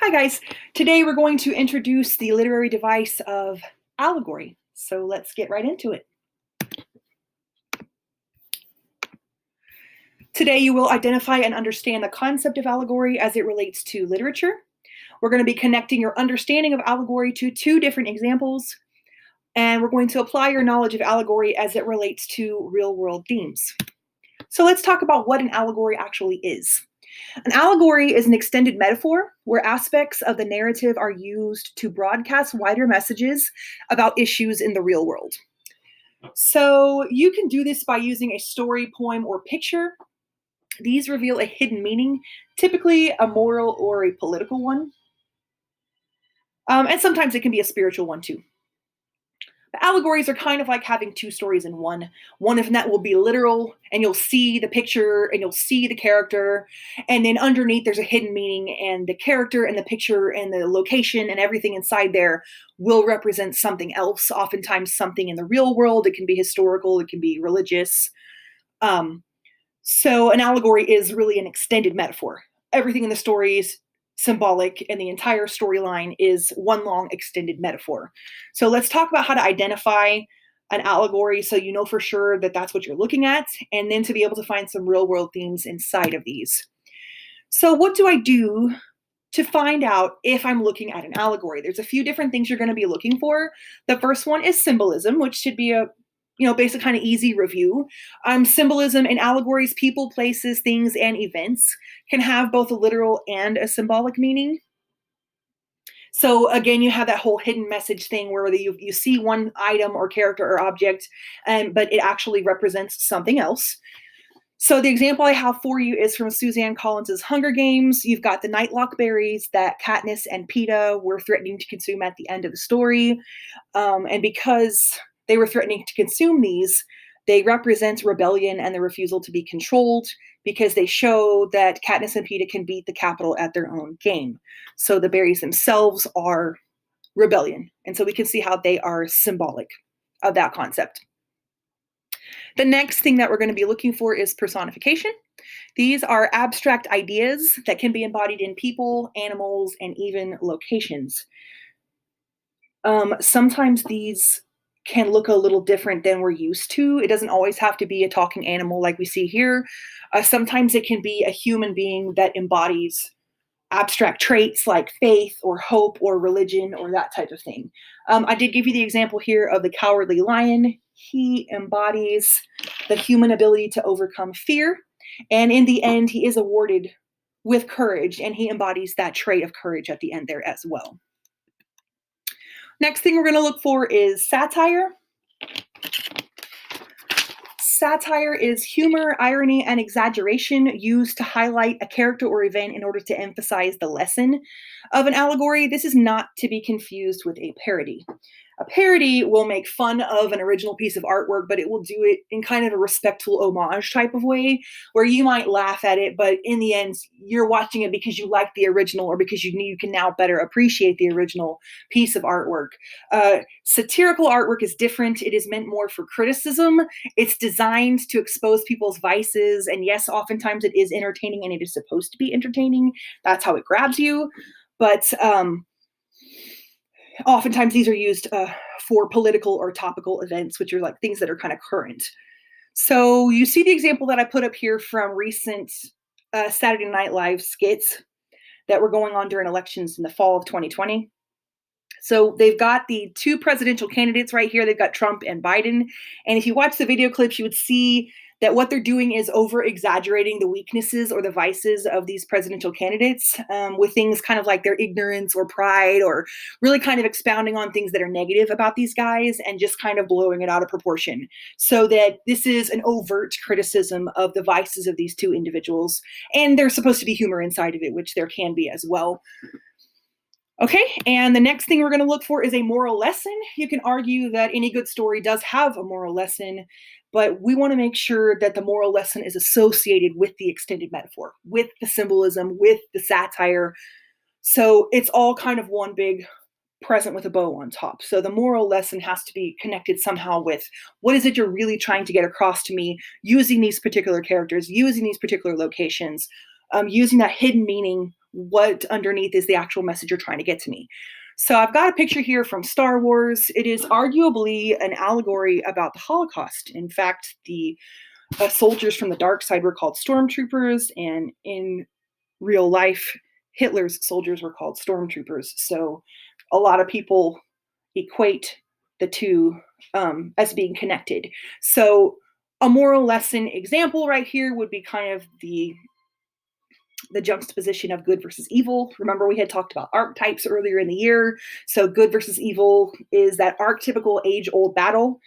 Hi guys, today we're going to introduce the literary device of allegory. So let's get right into it. Today you will identify and understand the concept of allegory as it relates to literature. We're going to be connecting your understanding of allegory to two different examples, and we're going to apply your knowledge of allegory as it relates to real-world themes. So let's talk about what an allegory actually is. An allegory is an extended metaphor where aspects of the narrative are used to broadcast wider messages about issues in the real world. So you can do this by using a story, poem, or picture. These reveal a hidden meaning, typically a moral or a political one. And sometimes it can be a spiritual one too. But allegories are kind of like having two stories in one. One of them will be literal, and you'll see the picture and you'll see the character, and then underneath there's a hidden meaning, and the character and the picture and the location and everything inside there will represent something else, oftentimes something in the real world. It can be historical, it can be religious. So an allegory is really an extended metaphor. Everything in the story is symbolic, and the entire storyline is one long extended metaphor. So let's talk about how to identify an allegory so you know for sure that that's what you're looking at, and then to be able to find some real world themes inside of these. So what do I do to find out if I'm looking at an allegory? There's a few different things you're going to be looking for. The first one is symbolism, which should be a basic kind of easy review. Symbolism in allegories, people, places, things, and events can have both a literal and a symbolic meaning. So again, you have that whole hidden message thing where you see one item or character or object, but it actually represents something else. So the example I have for you is from Suzanne Collins's Hunger Games. You've got the nightlock berries that Katniss and Peeta were threatening to consume at the end of the story. And because they were threatening to consume these, they represent rebellion and the refusal to be controlled, because they show that Katniss and Peeta can beat the Capitol at their own game. So the berries themselves are rebellion. And so we can see how they are symbolic of that concept. The next thing that we're going to be looking for is personification. These are abstract ideas that can be embodied in people, animals, and even locations. Sometimes these can look a little different than we're used to. It doesn't always have to be a talking animal like we see here. Sometimes it can be a human being that embodies abstract traits like faith or hope or religion or that type of thing. I did give you the example here of the cowardly lion. He embodies the human ability to overcome fear. And in the end, he is awarded with courage, and he embodies that trait of courage at the end there as well. Next thing we're going to look for is satire. Satire is humor, irony, and exaggeration used to highlight a character or event in order to emphasize the lesson of an allegory. This is not to be confused with a parody. A parody will make fun of an original piece of artwork, but it will do it in kind of a respectful homage type of way, where you might laugh at it, but in the end, you're watching it because you like the original, or because you can now better appreciate the original piece of artwork. Satirical artwork is different. It is meant more for criticism. It's designed to expose people's vices, and yes, oftentimes it is entertaining, and it is supposed to be entertaining. That's how it grabs you. But oftentimes these are used for political or topical events, which are like things that are kind of current. So you see the example that I put up here from recent Saturday Night Live skits that were going on during elections in the fall of 2020. So they've got the two presidential candidates right here. They've got Trump and Biden. And if you watch the video clips, you would see that what they're doing is over-exaggerating the weaknesses or the vices of these presidential candidates, with things kind of like their ignorance or pride, or really kind of expounding on things that are negative about these guys and just kind of blowing it out of proportion. So that this is an overt criticism of the vices of these two individuals. And there's supposed to be humor inside of it, which there can be as well. Okay, and the next thing we're going to look for is a moral lesson. You can argue that any good story does have a moral lesson, but we want to make sure that the moral lesson is associated with the extended metaphor, with the symbolism, with the satire. So it's all kind of one big present with a bow on top. So the moral lesson has to be connected somehow with what is it you're really trying to get across to me using these particular characters, using these particular locations, using that hidden meaning, what underneath is the actual message you're trying to get to me. So I've got a picture here from Star Wars. It is arguably an allegory about the Holocaust. In fact, the soldiers from the dark side were called stormtroopers, and in real life, Hitler's soldiers were called stormtroopers. So a lot of people equate the two as being connected. So a moral lesson example right here would be kind of the juxtaposition of good versus evil. Remember, we had talked about archetypes earlier in the year. So good versus evil is that archetypical age-old battle.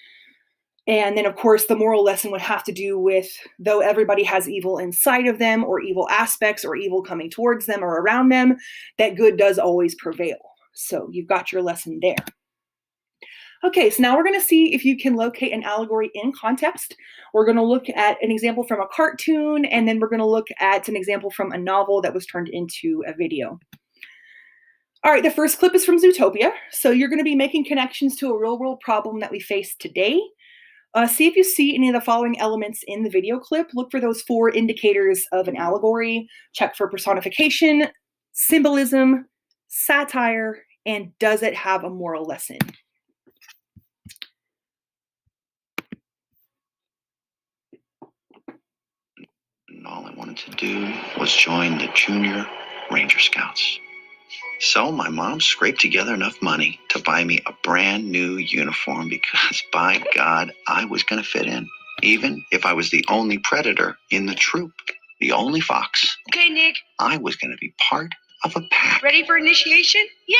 And then, of course, the moral lesson would have to do with, though everybody has evil inside of them, or evil aspects, or evil coming towards them or around them, that good does always prevail. So you've got your lesson there. Okay, so now we're going to see if you can locate an allegory in context. We're going to look at an example from a cartoon, and then we're going to look at an example from a novel that was turned into a video. All right, the first clip is from Zootopia. So you're going to be making connections to a real-world problem that we face today. See if you see any of the following elements in the video clip. Look for those 4 indicators of an allegory. Check for personification, symbolism, satire, and does it have a moral lesson? And all I wanted to do was join the Junior Ranger Scouts. So my mom scraped together enough money to buy me a brand new uniform because, by God, I was going to fit in, even if I was the only predator in the troop, the only fox. Okay, Nick. I was going to be part of a pack. Ready for initiation? Yeah,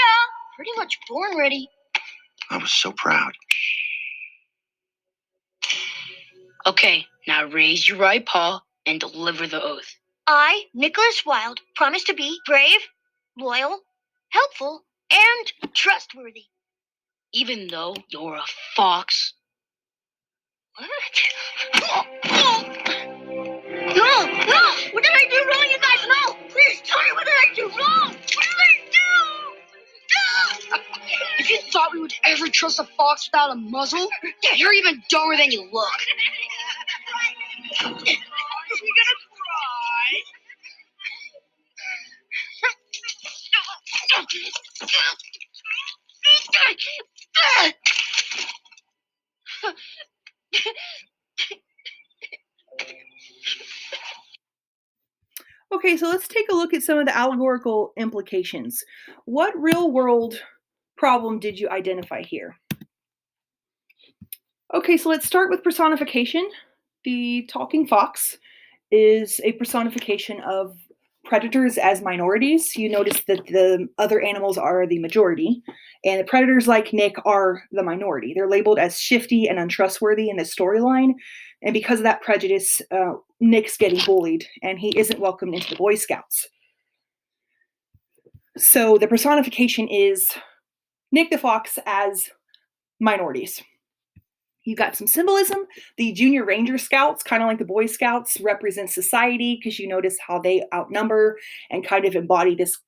pretty much born ready. I was so proud. Okay, now raise your right paw and deliver the oath. I, Nicholas Wilde, promise to be brave, loyal, helpful, and trustworthy. Even though you're a fox. What? No! What did I do wrong, you guys? No! Please tell me, what did I do wrong? What did I do? If you thought we would ever trust a fox without a muzzle, you're even dumber than you look. Are we gonna cry? Okay, so let's take a look at some of the allegorical implications. What real-world problem did you identify here? Okay, so let's start with personification. The talking fox is a personification of predators as minorities. You notice that the other animals are the majority, and the predators like Nick are the minority. They're labeled as shifty and untrustworthy in the storyline, and because of that prejudice, Nick's getting bullied, and he isn't welcomed into the Boy Scouts. So the personification is Nick the Fox as minorities. You've got some symbolism. The Junior Ranger Scouts, kind of like the Boy Scouts, represent society because you notice how they outnumber and kind of embody this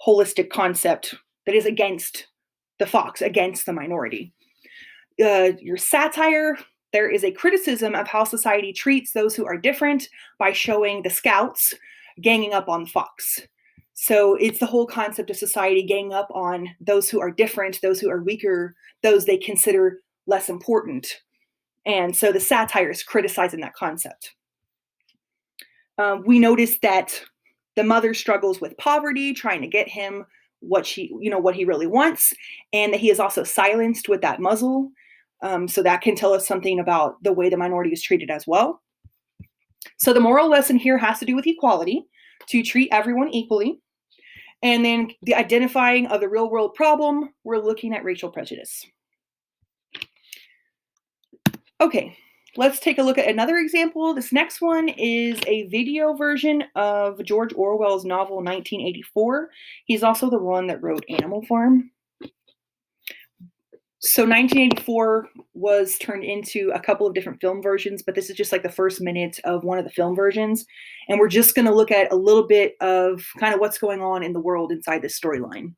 holistic concept that is against the fox, against the minority. Your satire, there is a criticism of how society treats those who are different by showing the Scouts ganging up on the fox. So it's the whole concept of society ganging up on those who are different, those who are weaker, those they consider less important. And so the satire is criticizing that concept. We notice that the mother struggles with poverty, trying to get him what he really wants, and that he is also silenced with that muzzle. So that can tell us something about the way the minority is treated as well. So the moral lesson here has to do with equality, to treat everyone equally. And then the identifying of the real world problem, we're looking at racial prejudice. Okay, let's take a look at another example. This next one is a video version of George Orwell's novel 1984. He's also the one that wrote Animal Farm. So 1984 was turned into a couple of different film versions, but this is just like the first minute of one of the film versions. And we're just going to look at a little bit of kind of what's going on in the world inside this storyline.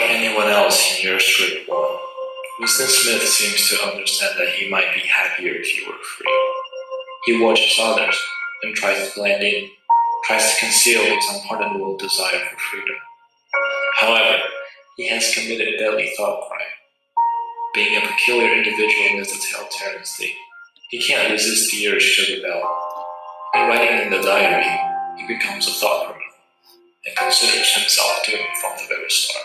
Unlike anyone else in your script one, Winston Smith seems to understand that he might be happier if he were free. He watches others and tries to blend in, tries to conceal his unpardonable desire for freedom. However, he has committed a deadly thought crime. Being a peculiar individual is a telltale instinct. He can't resist the urge to rebel. In writing in the diary, he becomes a thought criminal and considers himself doomed from the very start.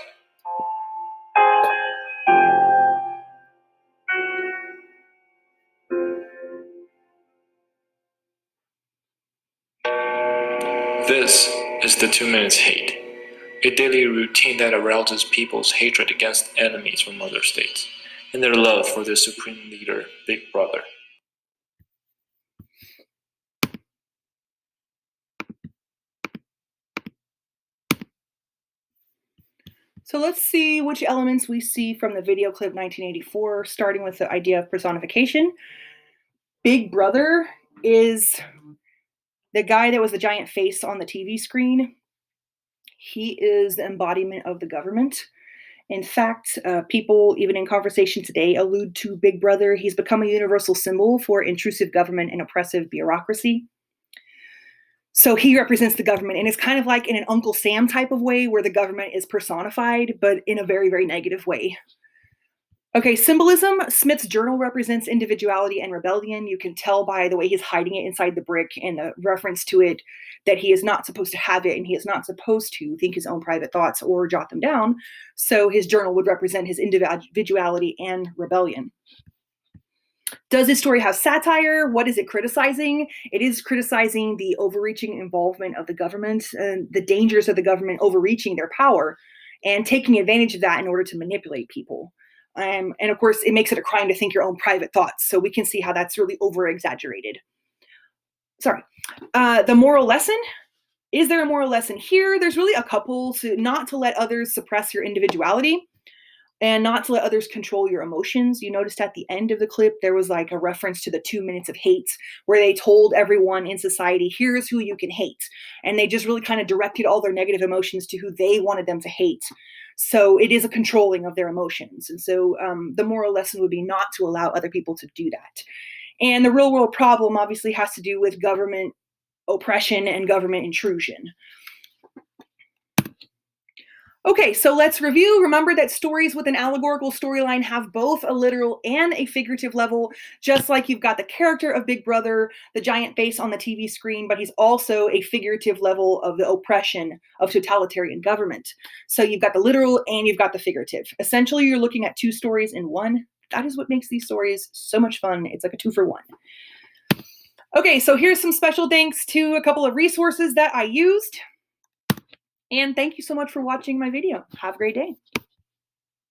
This is the 2 Minutes Hate, a daily routine that arouses people's hatred against enemies from other states and their love for their supreme leader, Big Brother. So let's see which elements we see from the video clip 1984, starting with the idea of personification. Big Brother is the guy that was the giant face on the TV screen. He is the embodiment of the government. In fact, people, even in conversation today, allude to Big Brother. He's become a universal symbol for intrusive government and oppressive bureaucracy. So he represents the government, and it's kind of like in an Uncle Sam type of way where the government is personified, but in a very, very negative way. Okay, symbolism. Smith's journal represents individuality and rebellion. You can tell by the way he's hiding it inside the brick and the reference to it that he is not supposed to have it, and he is not supposed to think his own private thoughts or jot them down. So his journal would represent his individuality and rebellion. Does this story have satire? What is it criticizing? It is criticizing the overreaching involvement of the government and the dangers of the government overreaching their power and taking advantage of that in order to manipulate people. And of course, it makes it a crime to think your own private thoughts. So we can see how that's really over-exaggerated. Sorry. The moral lesson. Is there a moral lesson here? There's really a couple. Not to let others suppress your individuality and not to let others control your emotions. You noticed at the end of the clip, there was like a reference to the 2 minutes of hate where they told everyone in society, here's who you can hate. And they just really kind of directed all their negative emotions to who they wanted them to hate. So it is a controlling of their emotions. And so the moral lesson would be not to allow other people to do that. And the real world problem obviously has to do with government oppression and government intrusion. Okay, so let's review. Remember that stories with an allegorical storyline have both a literal and a figurative level, just like you've got the character of Big Brother, the giant face on the TV screen, but he's also a figurative level of the oppression of totalitarian government. So you've got the literal and you've got the figurative. Essentially, you're looking at two stories in one. That is what makes these stories so much fun. It's like a 2-for-1. Okay, so here's some special thanks to a couple of resources that I used. And thank you so much for watching my video. Have a great day.